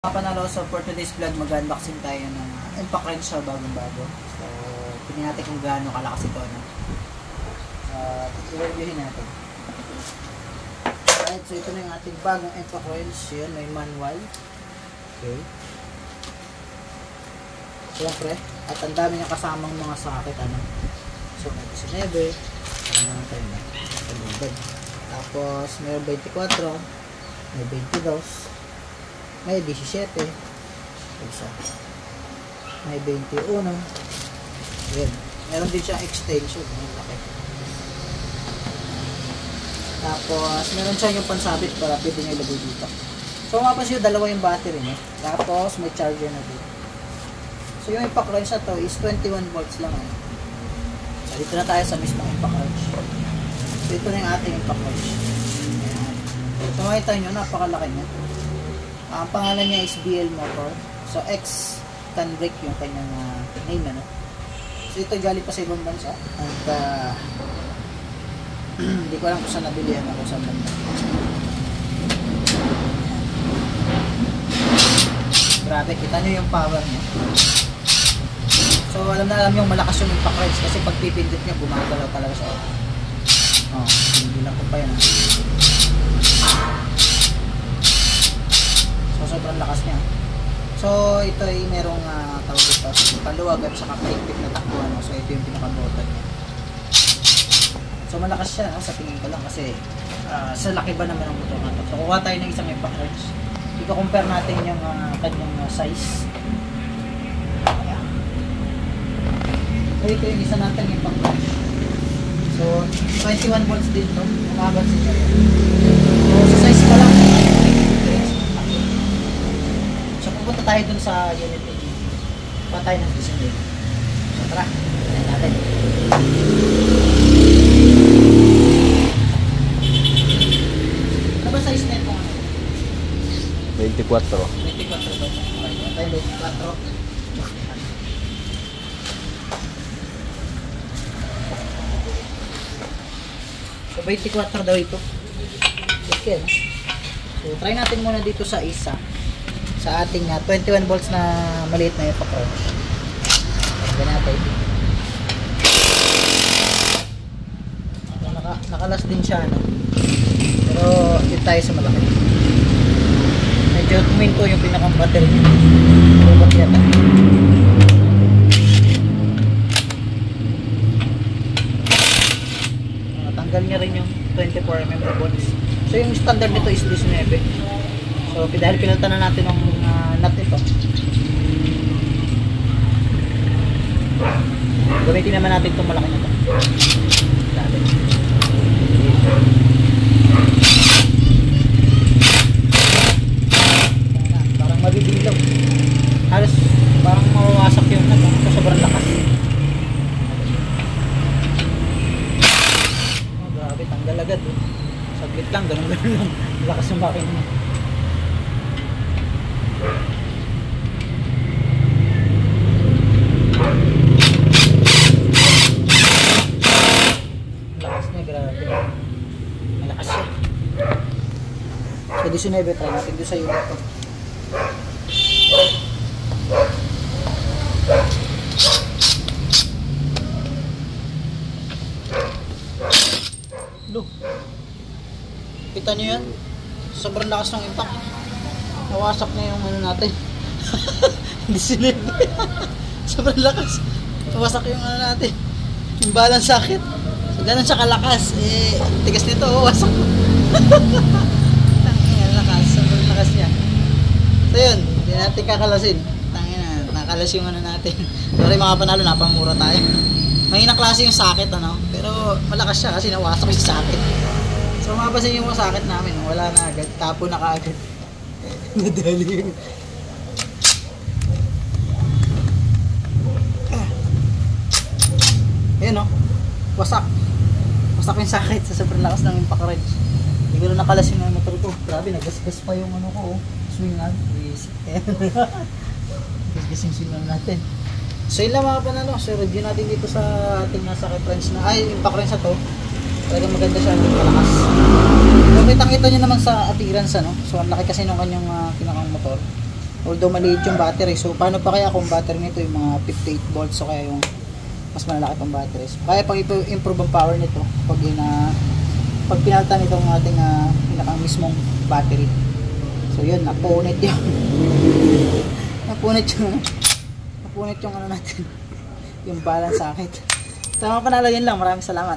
Panalo, so for today's vlog mag-unboxing tayo ng impact wrench sa bagong-bago. So tingnan natin kung gaano kalakas ito, no? I-reviewin natin. Alright, so ito na yung ating bagong impact wrench. Yun, may manual. Okay. Siyempre, at ang dami niya kasamang mga sakit, ano? So may 19, tapos may 24, may 22, may 17, may 21. Yan. Meron din siyang extension. Laki. Tapos meron siya yung pansabit para pwede nyo ilagay dito. So mapansin nyo, dalawa yung battery niya. Tapos may charger na dito. So yung impact wrench na to is 21 volts lang. So dito na tayo sa mismong impact wrench. So ito na yung ating impact wrench. Ayan. So makita nyo, napakalaki niya. Ang pangalan niya is BL Motor. So X can break yung kanyang name, ano. So ito galing pa sa ibang bansa. At hindi ko alam kung saan nabilihan ako sa banda. Grabe, kita nyo yung power niya. So alam na alam yung malakas yung impact wrench kasi pag pipindot niya gumagalaw talaga siya. Oh, hindi lang ko pa yan. So sobrang lakas niya. So ito ay merong tawag ito, paluwag at saka paikpit na takbuhan. So ito yung pinaka-button niya. So malakas siya, no? Sa tingin ko lang kasi sa laki ba naman ng motor natin. So kuha tayo ng isang impact wrench. I-compare natin yung kanyang size. Ayan. So ito yung isa natin yung impact wrench. So 21 volts din to. Umaban siya. So sa size pa lang punta tayo dun sa unit 8. Patay ng disenyo. So tara, tignan natin. Ano ba size na ito? 24. 24 ba? Patay 24. So 24 daw ito. Okay. So try natin muna dito sa isa. Sa ating 21 volts na maliit na impact wrench. Tignan natin. Nakalas din siya, no? Pero dito tayo sa malaki. Medyo tuminto yung pinakang battery. Robot yan. Tanggal niya rin yung 24mm volts. So yung standard nito is 19. So dahil pinalitan na natin ng nut ito, gamitin naman natin itong malaki na ito. Parang mabibilaw, halos parang mawawasak yung nut kasi sobrang lakas. Oh, grabe, tanggal agad. Saglit lang, ganun lang. Lakas yung makina niya. Lakas niya, grabe. Malakas siya. So 19, try natin doon sa unit ko. Look, kita nyo yan? Sobrang lakas ng impact. Nawasak na yung ano natin. Hindi sinip. Sobrang lakas. Nawasak yung ano natin. Yung balang sakit. So ganun siya kalakas. Tigas nito. Wasak. Tangina, lakas. Sobrang lakas niya. So yun. Hindi natin kakalasin. Tangina, nakalas yung ano natin. Sorry mga panalo, napamura tayo. Mahina klase yung sakit, ano. Pero malakas siya kasi nawasak yung sakit. So mapasin yung sakit namin. Wala na agad. Tapo na kaagad. Nadali yun. Ayan, no? Wasak. Wasak yung sakit sa sobrang lakas ng impact wrench. Hindi ko na nakalas yung motor ko. Grabe, nagasgas pa yung ano ko, oh. Swingan. Nagasgas yung swingan natin. So yun lang mga panalo. So review natin dito sa ating sakit wrench na, ay, impact wrench na to. Talagang maganda siya, malakas. So kitang-kita nyo naman sa appearance, ano? So ang laki kasi nung kanyang pinakang motor. Although maliit yung battery. So paano pa kaya kung battery nito yung mga 58 volts o kaya yung mas malalaki pang batteries. Kaya pag improve ang power nito pag pinalitan itong ating pinaka mismong battery. So yun, napunit yung napunit yung ano natin yung balance circuit. So mga panalo, yun lang. Maraming salamat.